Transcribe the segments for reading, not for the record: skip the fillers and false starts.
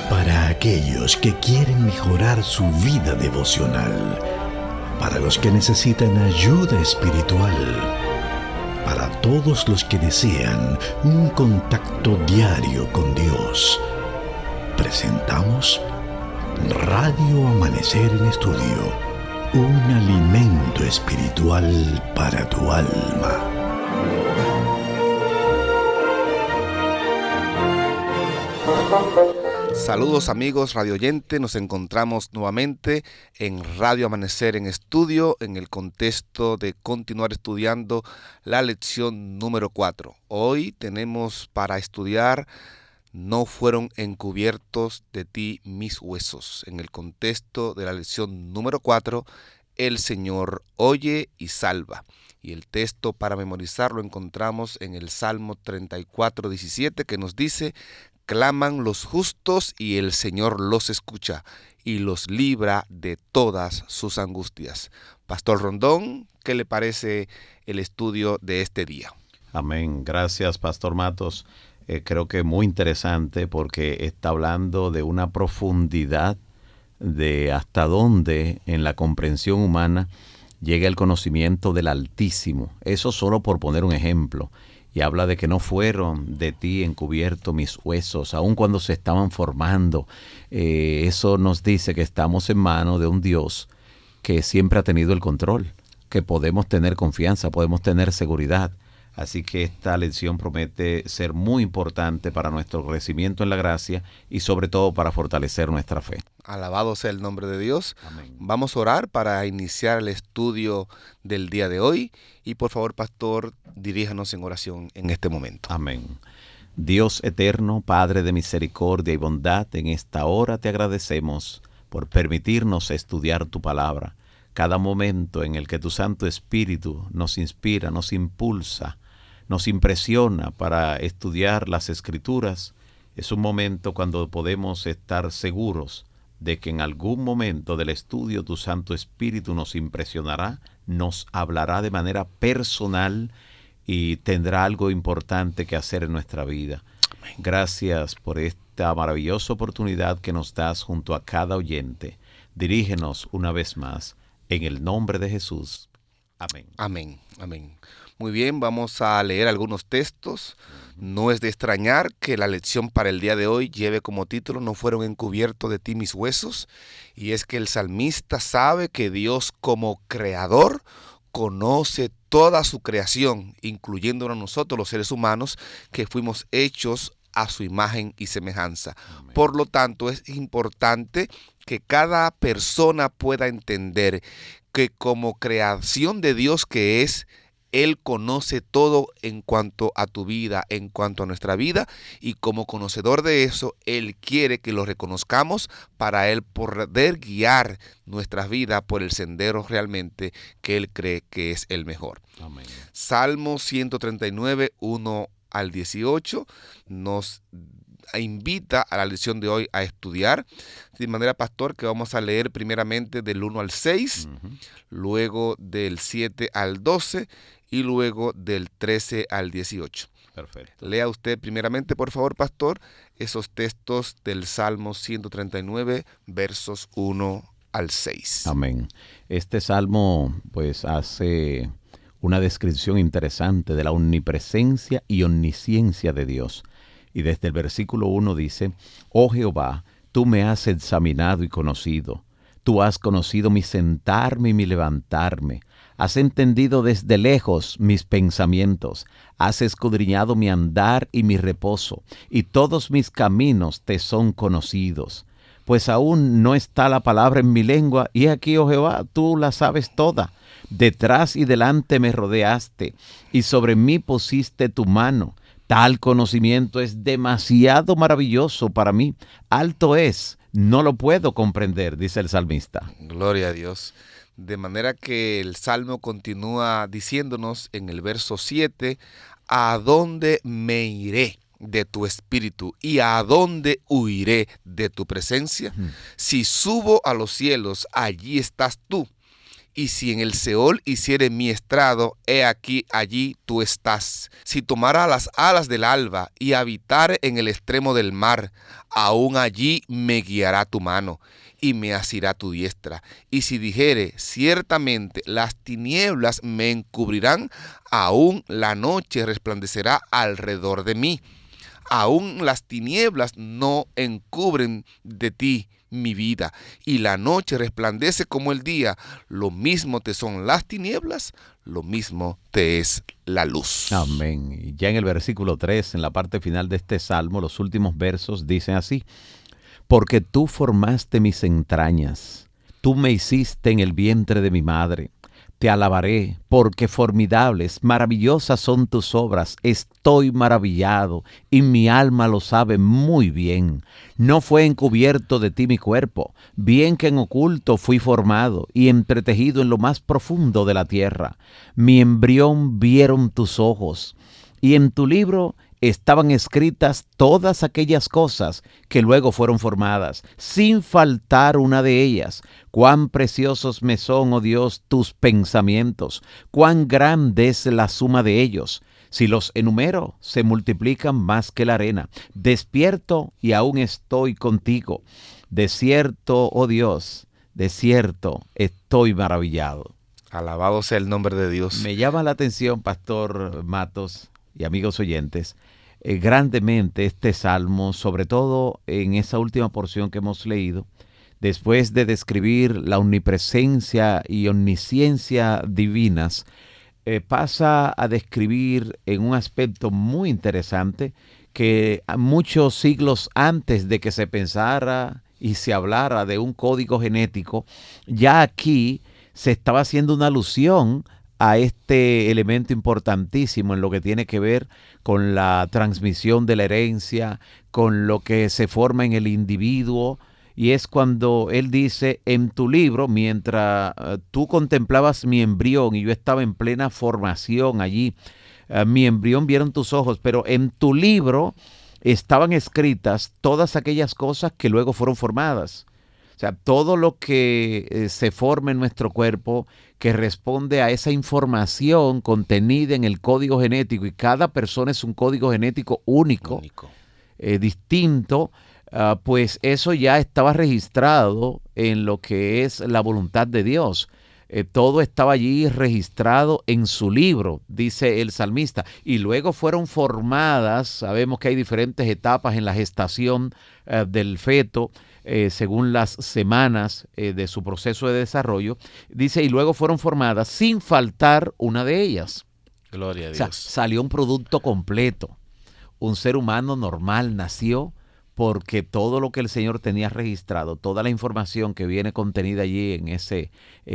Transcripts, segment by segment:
Para aquellos que quieren mejorar su vida devocional, para los que necesitan ayuda espiritual, para todos los que desean un contacto diario con Dios, presentamos Radio Amanecer en Estudio, un alimento espiritual para tu alma. Saludos amigos radioyentes, nos encontramos nuevamente en Radio Amanecer en Estudio en el contexto de continuar estudiando la lección número 4. Hoy tenemos para estudiar No fueron encubiertos de ti mis huesos. En el contexto de la lección número 4, el Señor oye y salva. Y el texto para memorizar lo encontramos en el Salmo 34:17, que nos dice: claman los justos y el Señor los escucha y los libra de todas sus angustias. Pastor Rondón, ¿qué le parece el estudio de este día? Amén. Gracias, Pastor Matos. Creo que muy interesante porque está hablando de una profundidad de hasta dónde en la comprensión humana llega el conocimiento del Altísimo. Eso solo por poner un ejemplo. Y habla de que no fueron de ti encubiertos mis huesos, aun cuando se estaban formando. Eso nos dice que estamos en manos de un Dios que siempre ha tenido el control, que podemos tener confianza, podemos tener seguridad. Así que esta lección promete ser muy importante para nuestro crecimiento en la gracia y sobre todo para fortalecer nuestra fe. Alabado sea el nombre de Dios. Amén. Vamos a orar para iniciar el estudio del día de hoy. Y por favor, pastor, diríjanos en oración en este momento. Amén. Dios eterno, Padre de misericordia y bondad, en esta hora te agradecemos por permitirnos estudiar tu palabra. Cada momento en el que tu Santo Espíritu nos inspira, nos impulsa, nos impresiona para estudiar las Escrituras, es un momento cuando podemos estar seguros de que en algún momento del estudio tu Santo Espíritu nos impresionará, nos hablará de manera personal y tendrá algo importante que hacer en nuestra vida. Amén. Gracias por esta maravillosa oportunidad que nos das junto a cada oyente. Dirígenos una vez más, en el nombre de Jesús. Amén. Amén, amén. Muy bien, vamos a leer algunos textos. No es de extrañar que la lección para el día de hoy lleve como título No fueron encubiertos de ti mis huesos. Y es que el salmista sabe que Dios como creador conoce toda su creación, incluyéndonos nosotros los seres humanos que fuimos hechos a su imagen y semejanza. Amén. Por lo tanto, es importante que cada persona pueda entender que como creación de Dios que es, Él conoce todo en cuanto a tu vida, en cuanto a nuestra vida, y como conocedor de eso, Él quiere que lo reconozcamos para Él poder guiar nuestras vidas por el sendero realmente que Él cree que es el mejor. Amén. Salmo 139, 1 al 18, nos invita a la lección de hoy a estudiar. De manera, pastor, que vamos a leer primeramente del 1 al 6, luego del 7 al 12 y luego del 13 al 18. Perfecto. Lea usted primeramente, por favor, pastor, esos textos del Salmo 139, versos 1 al 6. Amén. Este salmo pues hace una descripción interesante de la omnipresencia y omnisciencia de Dios. Y desde el versículo 1 dice: Oh Jehová, tú me has examinado y conocido. Tú has conocido mi sentarme y mi levantarme. Has entendido desde lejos mis pensamientos. Has escudriñado mi andar y mi reposo. Y todos mis caminos te son conocidos. Pues aún no está la palabra en mi lengua, y aquí, oh Jehová, tú la sabes toda. Detrás y delante me rodeaste, y sobre mí pusiste tu mano. Tal conocimiento es demasiado maravilloso para mí. Alto es, no lo puedo comprender, dice el salmista. Gloria a Dios. De manera que el Salmo continúa diciéndonos en el verso 7, ¿a dónde me iré de tu espíritu y a dónde huiré de tu presencia? Si subo a los cielos, allí estás tú. Y si en el Seol hiciere mi estrado, he aquí allí tú estás. Si tomara las alas del alba y habitare en el extremo del mar, aún allí me guiará tu mano y me asirá tu diestra. Y si dijere, ciertamente las tinieblas me encubrirán, aún la noche resplandecerá alrededor de mí. Aún las tinieblas no encubren de ti mi vida, y la noche resplandece como el día. Lo mismo te son las tinieblas, lo mismo te es la luz. Amén. Y ya en el versículo 3, en la parte final de este salmo, los últimos versos dicen así: porque tú formaste mis entrañas, tú me hiciste en el vientre de mi madre. Te alabaré, porque formidables, maravillosas son tus obras. Estoy maravillado, y mi alma lo sabe muy bien. No fue encubierto de ti mi cuerpo, bien que en oculto fui formado, y entretejido en lo más profundo de la tierra. Mi embrión vieron tus ojos, y en tu libro estaban escritas todas aquellas cosas que luego fueron formadas, sin faltar una de ellas. Cuán preciosos me son, oh Dios, tus pensamientos, cuán grande es la suma de ellos. Si los enumero, se multiplican más que la arena. Despierto y aún estoy contigo. De cierto, oh Dios, de cierto estoy maravillado. Alabado sea el nombre de Dios. Me llama la atención, Pastor Matos y amigos oyentes, grandemente este salmo, sobre todo en esa última porción que hemos leído, después de describir la omnipresencia y omnisciencia divinas, pasa a describir en un aspecto muy interesante que muchos siglos antes de que se pensara y se hablara de un código genético, ya aquí se estaba haciendo una alusión a este elemento importantísimo en lo que tiene que ver con la transmisión de la herencia, con lo que se forma en el individuo, y es cuando él dice, en tu libro, mientras tú contemplabas mi embrión y yo estaba en plena formación allí, mi embrión vieron tus ojos, pero en tu libro estaban escritas todas aquellas cosas que luego fueron formadas. O sea, todo lo que se forma en nuestro cuerpo, que responde a esa información contenida en el código genético, y cada persona es un código genético único. Distinto, pues eso ya estaba registrado en lo que es la voluntad de Dios. Todo estaba allí registrado en su libro, dice el salmista, y luego fueron formadas. Sabemos que hay diferentes etapas en la gestación del feto, según las semanas de su proceso de desarrollo. Dice, y luego fueron formadas sin faltar una de ellas. Gloria a Dios. O sea, salió un producto completo. Un ser humano normal nació porque todo lo que el Señor tenía registrado, toda la información que viene contenida allí en ese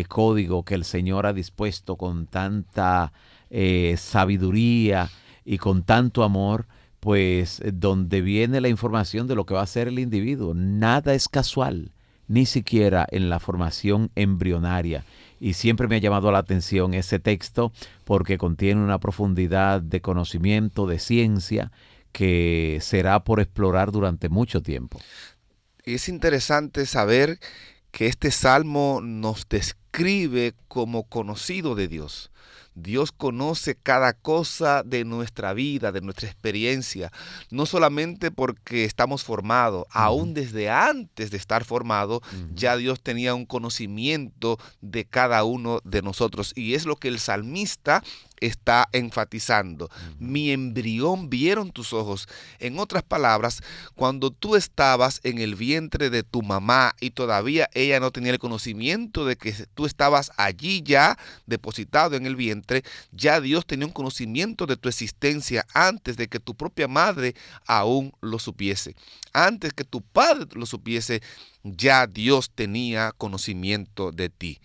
código que el Señor ha dispuesto con tanta sabiduría y con tanto amor, pues donde viene la información de lo que va a ser el individuo. Nada es casual, ni siquiera en la formación embrionaria. Y siempre me ha llamado la atención ese texto porque contiene una profundidad de conocimiento, de ciencia, que será por explorar durante mucho tiempo. Es interesante saber que este salmo nos describe como conocido de Dios. Dios conoce cada cosa de nuestra vida, de nuestra experiencia, no solamente porque estamos formados, aún desde antes de estar formados, ya Dios tenía un conocimiento de cada uno de nosotros, y es lo que el salmista está enfatizando. Mi embrión vieron tus ojos. En otras palabras, cuando tú estabas en el vientre de tu mamá y todavía ella no tenía el conocimiento de que tú estabas allí ya depositado en el vientre, ya Dios tenía un conocimiento de tu existencia antes de que tu propia madre aún lo supiese. Antes que tu padre lo supiese, ya Dios tenía conocimiento de ti.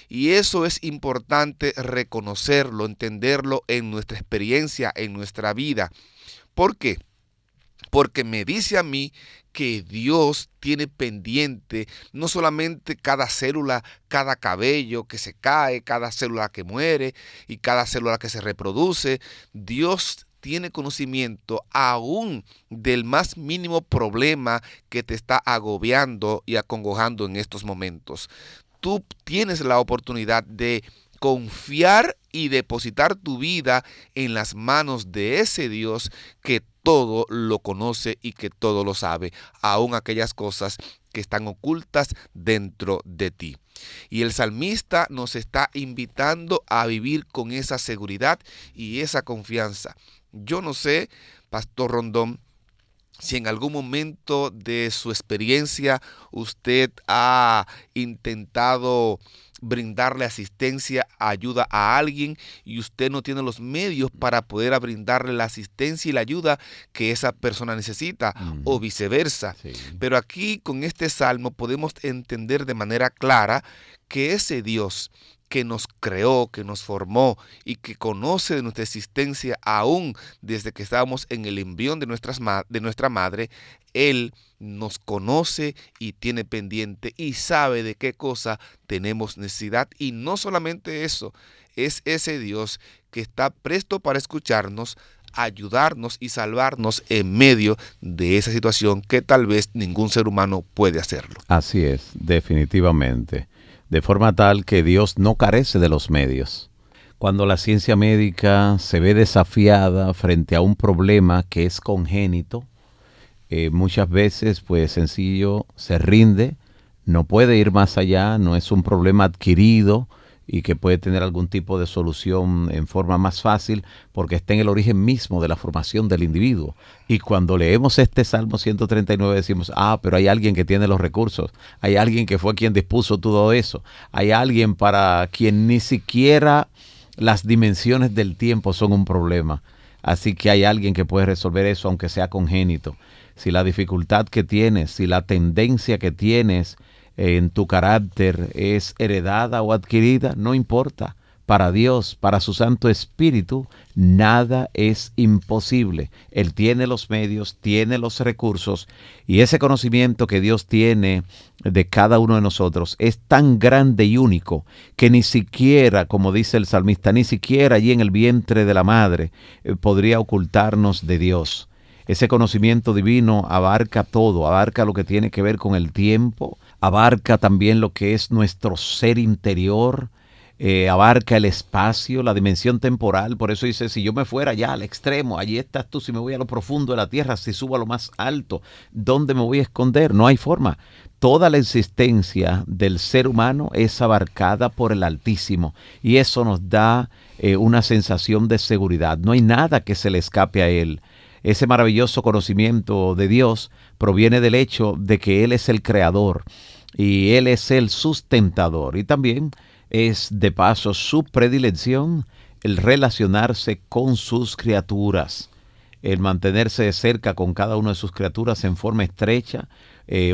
Y eso es importante reconocerlo, entenderlo en nuestra experiencia, en nuestra vida. ¿Por qué? Porque me dice a mí que Dios tiene pendiente no solamente cada célula, cada cabello que se cae, cada célula que muere y cada célula que se reproduce. Dios tiene conocimiento aún del más mínimo problema que te está agobiando y acongojando en estos momentos. tú tienes la oportunidad de confiar y depositar tu vida en las manos de ese Dios que todo lo conoce y que todo lo sabe, aun aquellas cosas que están ocultas dentro de ti. Y el salmista nos está invitando a vivir con esa seguridad y esa confianza. Yo no sé, Pastor Rondón, si en algún momento de su experiencia usted ha intentado brindarle asistencia, ayuda a alguien y usted no tiene los medios para poder brindarle la asistencia y la ayuda que esa persona necesita, o viceversa. Sí. Pero aquí con este salmo podemos entender de manera clara que ese Dios que nos creó, que nos formó y que conoce de nuestra existencia aún desde que estábamos en el embrión de nuestra madre, Él nos conoce y tiene pendiente y sabe de qué cosa tenemos necesidad. Y no solamente eso, es ese Dios que está presto para escucharnos, ayudarnos y salvarnos en medio de esa situación que tal vez ningún ser humano puede hacerlo. Así es, definitivamente. De forma tal que Dios no carece de los medios. Cuando la ciencia médica se ve desafiada frente a un problema que es congénito, muchas veces pues sencillo se rinde, no puede ir más allá, no es un problema adquirido y que puede tener algún tipo de solución en forma más fácil porque está en el origen mismo de la formación del individuo. Y cuando leemos este Salmo 139 decimos, pero hay alguien que tiene los recursos, hay alguien que fue quien dispuso todo eso, hay alguien para quien ni siquiera las dimensiones del tiempo son un problema. Así que hay alguien que puede resolver eso aunque sea congénito. Si la dificultad que tienes, si la tendencia que tienes en tu carácter es heredada o adquirida, no importa. Para Dios, para su Santo Espíritu, nada es imposible. Él tiene los medios, tiene los recursos y ese conocimiento que Dios tiene de cada uno de nosotros es tan grande y único que ni siquiera, como dice el salmista, ni siquiera allí en el vientre de la madre podría ocultarnos de Dios. Ese conocimiento divino abarca todo, abarca lo que tiene que ver con el tiempo, abarca también lo que es nuestro ser interior, abarca el espacio, la dimensión temporal. Por eso dice, si yo me fuera allá al extremo, allí estás tú. Si me voy a lo profundo de la tierra, si subo a lo más alto, ¿dónde me voy a esconder? No hay forma. Toda la existencia del ser humano es abarcada por el Altísimo y eso nos da una sensación de seguridad. No hay nada que se le escape a Él. Ese maravilloso conocimiento de Dios proviene del hecho de que Él es el creador y Él es el sustentador. Y también es de paso su predilección el relacionarse con sus criaturas, el mantenerse de cerca con cada una de sus criaturas en forma estrecha,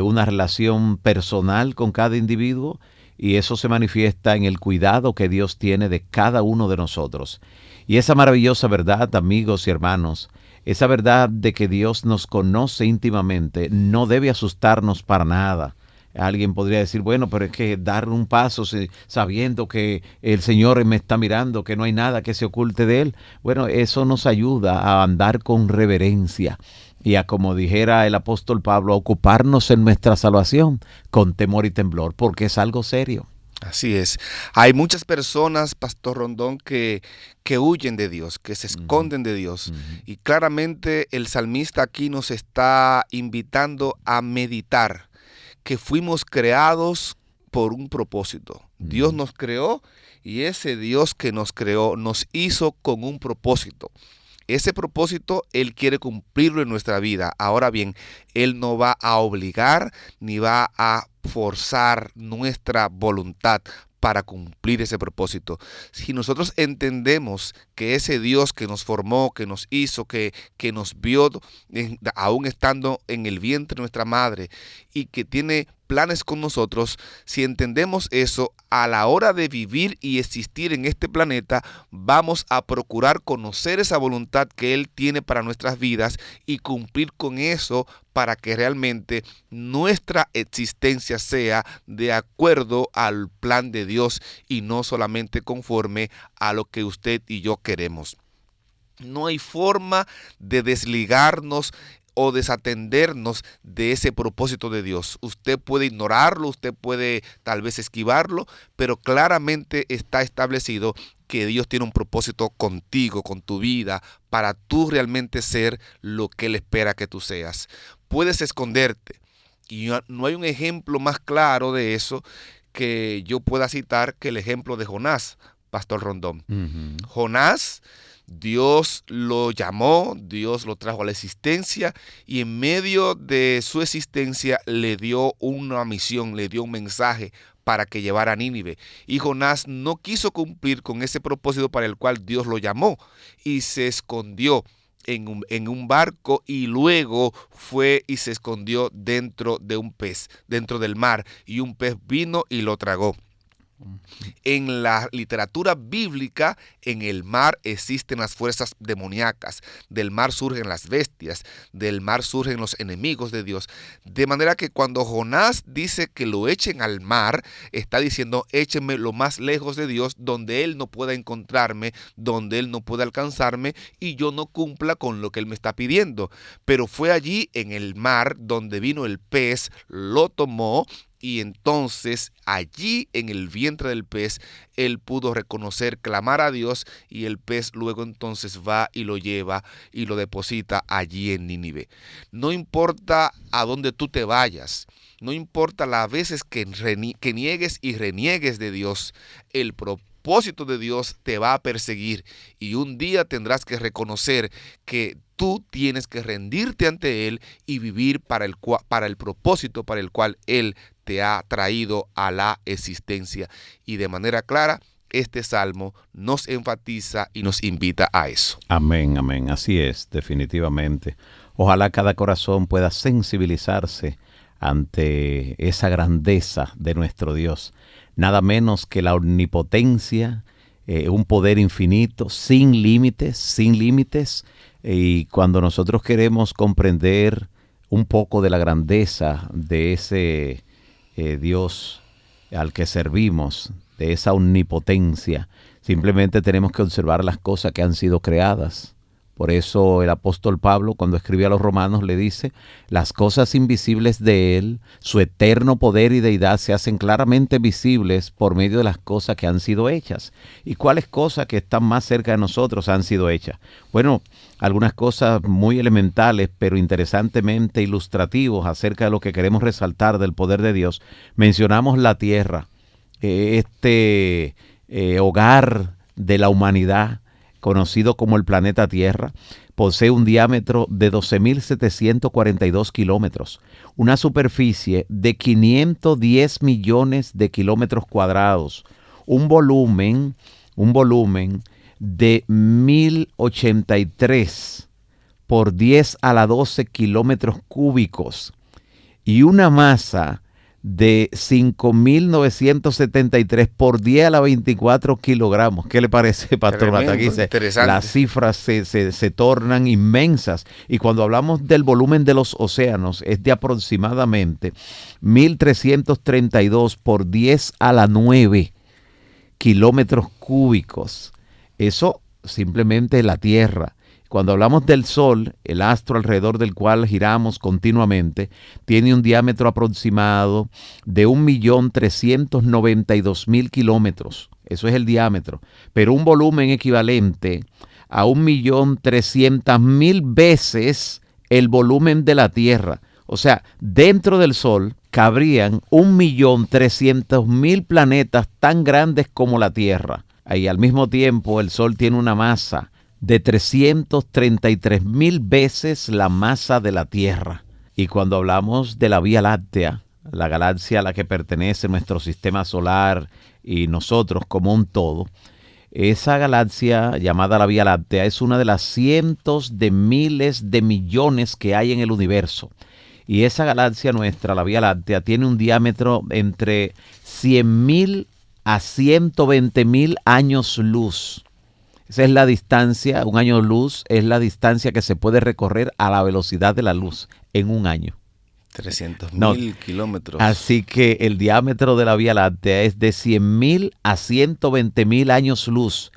una relación personal con cada individuo, y eso se manifiesta en el cuidado que Dios tiene de cada uno de nosotros. Y esa maravillosa verdad, amigos y hermanos, esa verdad de que Dios nos conoce íntimamente no debe asustarnos para nada. Alguien podría decir, bueno, pero es que dar un paso sabiendo que el Señor me está mirando, que no hay nada que se oculte de Él. Bueno, eso nos ayuda a andar con reverencia y a, como dijera el apóstol Pablo, a ocuparnos en nuestra salvación con temor y temblor, porque es algo serio. Así es. Hay muchas personas, Pastor Rondón, que huyen de Dios, que se esconden de Dios. Y claramente el salmista aquí nos está invitando a meditar que fuimos creados por un propósito. Dios nos creó y ese Dios que nos creó nos hizo con un propósito. Ese propósito Él quiere cumplirlo en nuestra vida. Ahora bien, Él no va a obligar ni va a forzar nuestra voluntad para cumplir ese propósito. Si nosotros entendemos que ese Dios que nos formó, que nos hizo, que nos vio aún estando en el vientre de nuestra madre y que tiene planes con nosotros, si entendemos eso, a la hora de vivir y existir en este planeta, vamos a procurar conocer esa voluntad que Él tiene para nuestras vidas y cumplir con eso para que realmente nuestra existencia sea de acuerdo al plan de Dios y no solamente conforme a lo que usted y yo queremos. No hay forma de desligarnos o desatendernos de ese propósito de Dios. Usted puede ignorarlo, usted puede tal vez esquivarlo, pero claramente está establecido que Dios tiene un propósito contigo, con tu vida, para tú realmente ser lo que Él espera que tú seas. Puedes esconderte, y no hay un ejemplo más claro de eso que yo pueda citar que el ejemplo de Jonás, Pastor Rondón. Jonás, Dios lo llamó, Dios lo trajo a la existencia, y en medio de su existencia le dio una misión, le dio un mensaje para que llevara a Nínive. Y Jonás no quiso cumplir con ese propósito para el cual Dios lo llamó, y se escondió en un barco, y luego fue y se escondió dentro de un pez, dentro del mar, y un pez vino y lo tragó. En la literatura bíblica, en el mar existen las fuerzas demoníacas, del mar surgen las bestias, del mar surgen los enemigos de Dios, de manera que cuando Jonás dice que lo echen al mar, está diciendo: échenme lo más lejos de Dios, donde Él no pueda encontrarme, donde Él no pueda alcanzarme y yo no cumpla con lo que Él me está pidiendo. Pero fue allí en el mar donde vino el pez, lo tomó, y entonces allí en el vientre del pez él pudo reconocer, clamar a Dios, y el pez luego entonces va y lo lleva y lo deposita allí en Nínive. No importa a dónde tú te vayas, no importa las veces que niegues y reniegues de Dios, el propósito de Dios te va a perseguir, y un día tendrás que reconocer que tú tienes que rendirte ante Él y vivir para el propósito para el cual Él te ha traído a la existencia. Y de manera clara, este salmo nos enfatiza y nos invita a eso. Amén, amén. Así es, definitivamente. Ojalá cada corazón pueda sensibilizarse ante esa grandeza de nuestro Dios. Nada menos que la omnipotencia, un poder infinito, sin límites. Y cuando nosotros queremos comprender un poco de la grandeza de ese Dios al que servimos, de esa omnipotencia, simplemente tenemos que observar las cosas que han sido creadas. Por eso el apóstol Pablo, cuando escribe a los romanos, le dice: las cosas invisibles de Él, su eterno poder y deidad, se hacen claramente visibles por medio de las cosas que han sido hechas. ¿Y cuáles cosas que están más cerca de nosotros han sido hechas? Bueno, algunas cosas muy elementales, pero interesantemente ilustrativos acerca de lo que queremos resaltar del poder de Dios. Mencionamos la tierra, hogar de la humanidad, conocido como el planeta Tierra, posee un diámetro de 12.742 kilómetros, una superficie de 510 millones de kilómetros cuadrados, un volumen de 1.083 por 10 a la 12 kilómetros cúbicos y una masa de 5.973 por 10 a la 24 kilogramos. ¿Qué le parece, Pastor Mataquise? Las cifras se tornan inmensas. Y cuando hablamos del volumen de los océanos, es de aproximadamente 1.332 por 10 a la 9 kilómetros cúbicos. Eso simplemente la Tierra. Cuando hablamos del Sol, el astro alrededor del cual giramos continuamente, tiene un diámetro aproximado de 1.392.000 kilómetros. Eso es el diámetro. Pero un volumen equivalente a 1.300.000 veces el volumen de la Tierra. O sea, dentro del Sol cabrían 1.300.000 planetas tan grandes como la Tierra. Y al mismo tiempo el Sol tiene una masa de 333.000 veces la masa de la Tierra. Y cuando hablamos de la Vía Láctea, la galaxia a la que pertenece nuestro sistema solar y nosotros como un todo, esa galaxia llamada la Vía Láctea es una de las cientos de miles de millones que hay en el universo. Y esa galaxia nuestra, la Vía Láctea, tiene un diámetro entre 100.000 a 120.000 años luz. Esa es la distancia, un año luz es la distancia que se puede recorrer a la velocidad de la luz en un año. 300.000 kilómetros. Así que el diámetro de la Vía Láctea es de 100.000 a 120.000 años luz.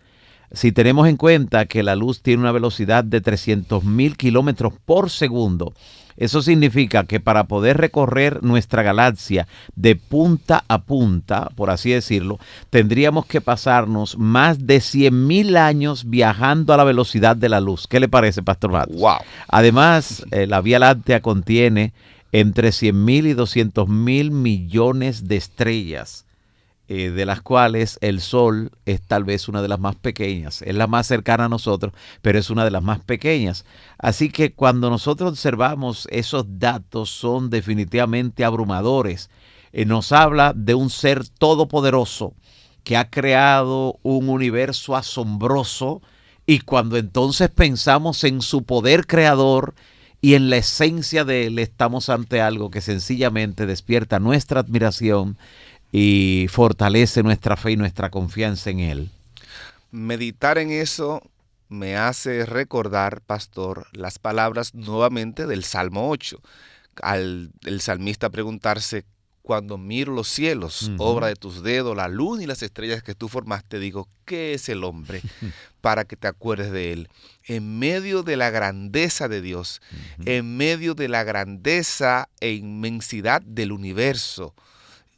Si tenemos en cuenta que la luz tiene una velocidad de 300.000 kilómetros por segundo, eso significa que para poder recorrer nuestra galaxia de punta a punta, por así decirlo, tendríamos que pasarnos más de 100.000 años viajando a la velocidad de la luz. ¿Qué le parece, Pastor Matos? Wow. Además, la Vía Láctea contiene entre 100.000 y 200.000 millones de estrellas, de las cuales el Sol es tal vez una de las más pequeñas. Es la más cercana a nosotros, pero es una de las más pequeñas. Así que cuando nosotros observamos esos datos son definitivamente abrumadores. Nos habla de un ser todopoderoso que ha creado un universo asombroso, y cuando entonces pensamos en su poder creador y en la esencia de él, estamos ante algo que sencillamente despierta nuestra admiración y fortalece nuestra fe y nuestra confianza en él. Meditar en eso me hace recordar, pastor, las palabras nuevamente del Salmo 8. Al el salmista preguntarse: cuando miro los cielos, obra de tus dedos, la luna y las estrellas que tú formaste, digo, ¿qué es el hombre para que te acuerdes de él? En medio de la grandeza de Dios, en medio de la grandeza e inmensidad del universo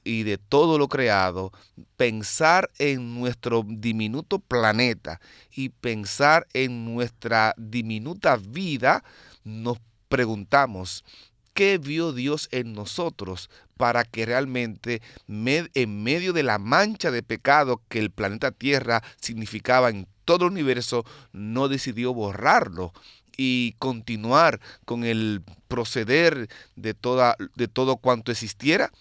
y de todo lo creado, pensar en nuestro diminuto planeta y pensar en nuestra diminuta vida, nos preguntamos, ¿qué vio Dios en nosotros para que realmente en medio de la mancha de pecado que el planeta Tierra significaba en todo el universo, no decidió borrarlo y continuar con el proceder de todo cuanto existiera?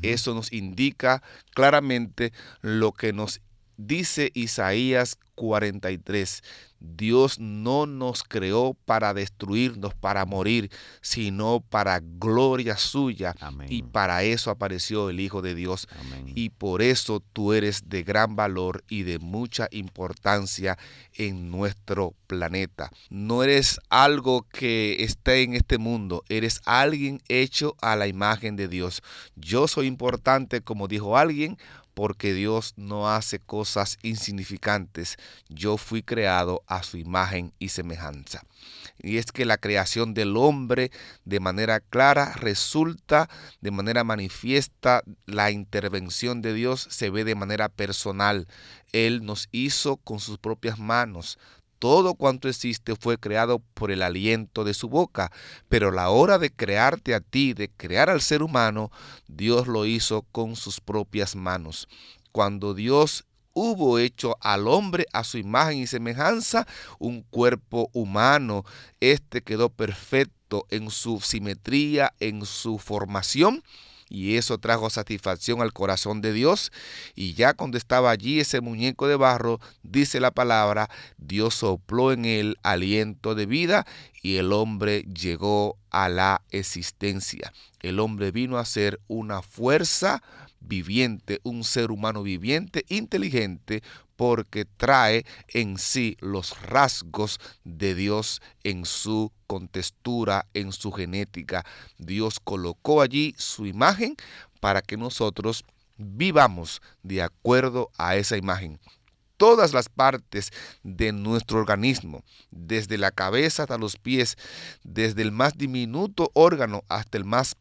Eso nos indica claramente lo que nos dice Isaías 43. Dios no nos creó para destruirnos, para morir, sino para gloria suya. Amén. Y para eso apareció el Hijo de Dios. Amén. Y por eso tú eres de gran valor y de mucha importancia en nuestro planeta. No eres algo que esté en este mundo, eres alguien hecho a la imagen de Dios. Yo soy importante, como dijo alguien, porque Dios no hace cosas insignificantes. Yo fui creado a su imagen y semejanza. Y es que la creación del hombre de manera clara resulta, de manera manifiesta, la intervención de Dios se ve de manera personal. Él nos hizo con sus propias manos. Todo cuanto existe fue creado por el aliento de su boca, pero la hora de crearte a ti, de crear al ser humano, Dios lo hizo con sus propias manos. Cuando Dios hubo hecho al hombre a su imagen y semejanza, un cuerpo humano, este quedó perfecto en su simetría, en su formación, y eso trajo satisfacción al corazón de Dios. Y ya cuando estaba allí ese muñeco de barro, dice la palabra, Dios sopló en él aliento de vida y el hombre llegó a la existencia. El hombre vino a ser una fuerza viviente, un ser humano viviente, inteligente, porque trae en sí los rasgos de Dios en su contextura, en su genética. Dios colocó allí su imagen para que nosotros vivamos de acuerdo a esa imagen. Todas las partes de nuestro organismo, desde la cabeza hasta los pies, desde el más diminuto órgano hasta el más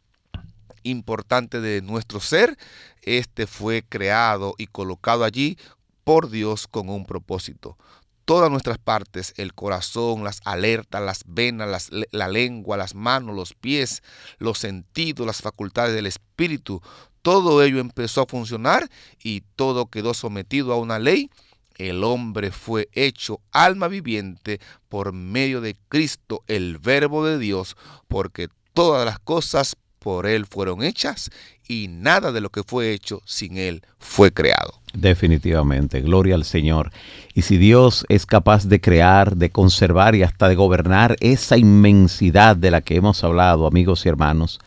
importante de nuestro ser, este fue creado y colocado allí por Dios con un propósito. Todas nuestras partes, el corazón, las alertas, las venas, la lengua, las manos, los pies, los sentidos, las facultades del espíritu, todo ello empezó a funcionar y todo quedó sometido a una ley. El hombre fue hecho alma viviente por medio de Cristo, el Verbo de Dios, porque todas las cosas por Él fueron hechas y nada de lo que fue hecho sin Él fue creado. Definitivamente, gloria al Señor. Y si Dios es capaz de crear, de conservar y hasta de gobernar esa inmensidad de la que hemos hablado, amigos y hermanos,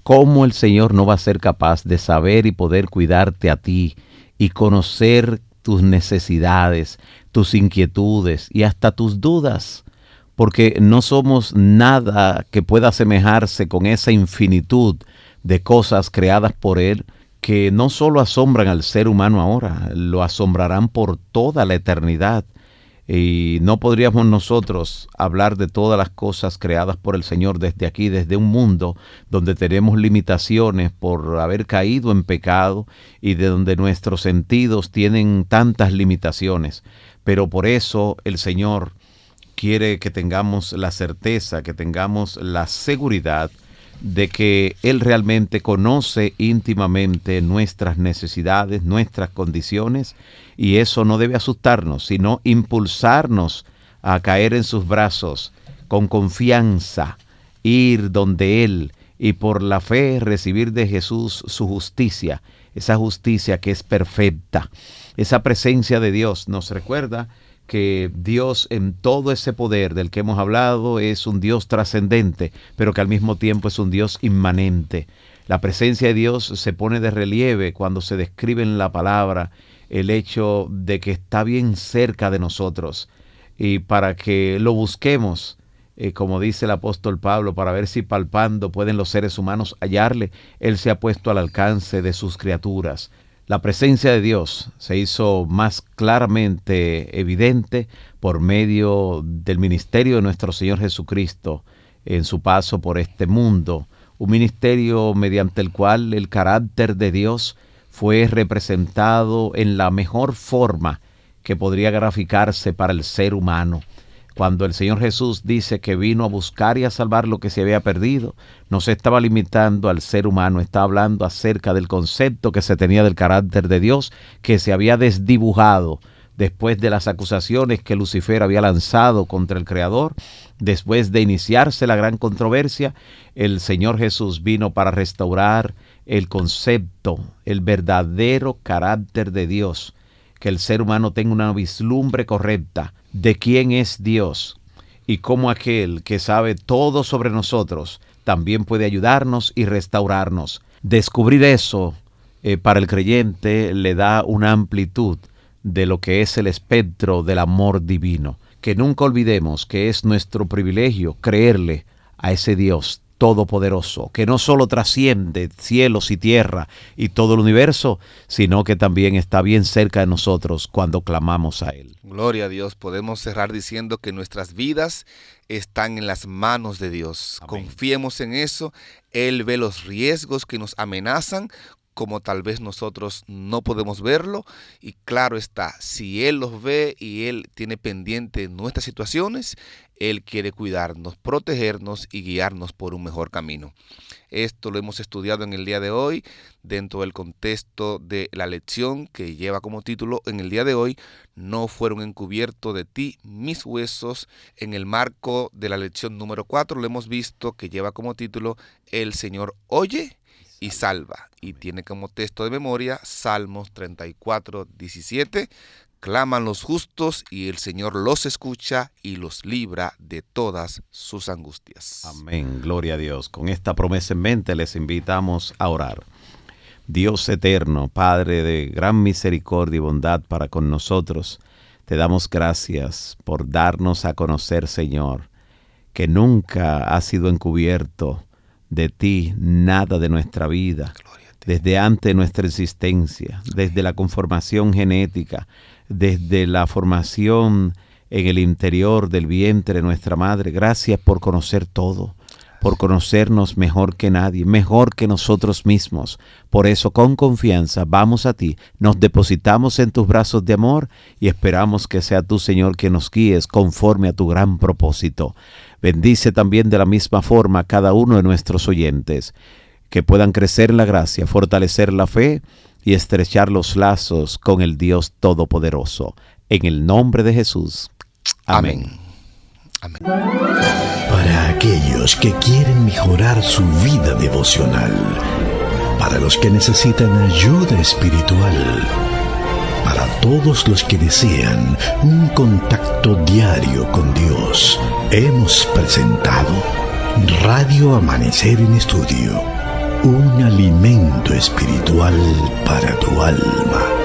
¿cómo el Señor no va a ser capaz de saber y poder cuidarte a ti y conocer tus necesidades, tus inquietudes y hasta tus dudas? Porque no somos nada que pueda asemejarse con esa infinitud de cosas creadas por Él, que no solo asombran al ser humano ahora, lo asombrarán por toda la eternidad. Y no podríamos nosotros hablar de todas las cosas creadas por el Señor desde aquí, desde un mundo donde tenemos limitaciones por haber caído en pecado y de donde nuestros sentidos tienen tantas limitaciones. Pero por eso el Señor quiere que tengamos la certeza, que tengamos la seguridad de que Él realmente conoce íntimamente nuestras necesidades, nuestras condiciones, y eso no debe asustarnos, sino impulsarnos a caer en sus brazos con confianza, ir donde Él y por la fe recibir de Jesús su justicia, esa justicia que es perfecta. Esa presencia de Dios nos recuerda que Dios en todo ese poder del que hemos hablado es un Dios trascendente, pero que al mismo tiempo es un Dios inmanente. La presencia de Dios se pone de relieve cuando se describe en la palabra el hecho de que está bien cerca de nosotros. Y para que lo busquemos, como dice el apóstol Pablo, para ver si palpando pueden los seres humanos hallarle, Él se ha puesto al alcance de sus criaturas. La presencia de Dios se hizo más claramente evidente por medio del ministerio de nuestro Señor Jesucristo en su paso por este mundo, un ministerio mediante el cual el carácter de Dios fue representado en la mejor forma que podría graficarse para el ser humano. Cuando el Señor Jesús dice que vino a buscar y a salvar lo que se había perdido, no se estaba limitando al ser humano, estaba hablando acerca del concepto que se tenía del carácter de Dios, que se había desdibujado después de las acusaciones que Lucifer había lanzado contra el Creador. Después de iniciarse la gran controversia, el Señor Jesús vino para restaurar el concepto, el verdadero carácter de Dios, que el ser humano tenga una vislumbre correcta de quién es Dios y cómo aquel que sabe todo sobre nosotros también puede ayudarnos y restaurarnos. Descubrir eso para el creyente le da una amplitud de lo que es el espectro del amor divino. Que nunca olvidemos que es nuestro privilegio creerle a ese Dios todopoderoso, que no solo trasciende cielos y tierra y todo el universo, sino que también está bien cerca de nosotros cuando clamamos a Él. Gloria a Dios. Podemos cerrar diciendo que nuestras vidas están en las manos de Dios. Amén. Confiemos en eso. Él ve los riesgos que nos amenazan, como tal vez nosotros no podemos verlo, y claro está, si Él los ve y Él tiene pendiente nuestras situaciones, Él quiere cuidarnos, protegernos y guiarnos por un mejor camino. Esto lo hemos estudiado en el día de hoy dentro del contexto de la lección que lleva como título en el día de hoy: no fueron encubiertos de ti mis huesos. En el marco de la lección número 4 lo hemos visto que lleva como título: el Señor oye y salva, y tiene como texto de memoria Salmos 34:17. Claman los justos y el Señor los escucha y los libra de todas sus angustias. Amén, gloria a Dios. Con esta promesa en mente les invitamos a orar. Dios eterno, Padre de gran misericordia y bondad para con nosotros, te damos gracias por darnos a conocer, Señor, que nunca ha sido encubierto de ti nada de nuestra vida, desde antes de nuestra existencia, desde la conformación genética, desde la formación en el interior del vientre de nuestra madre. Gracias por conocer todo, por conocernos mejor que nadie, mejor que nosotros mismos. Por eso, con confianza, vamos a ti, nos depositamos en tus brazos de amor y esperamos que sea tú, Señor, que nos guíes conforme a tu gran propósito. Bendice también de la misma forma a cada uno de nuestros oyentes, que puedan crecer en la gracia, fortalecer la fe y estrechar los lazos con el Dios Todopoderoso. En el nombre de Jesús. Amén. Amén. Para aquellos que quieren mejorar su vida devocional, para los que necesitan ayuda espiritual, para todos los que desean un contacto diario con Dios, hemos presentado Radio Amanecer en Estudio, un alimento espiritual para tu alma.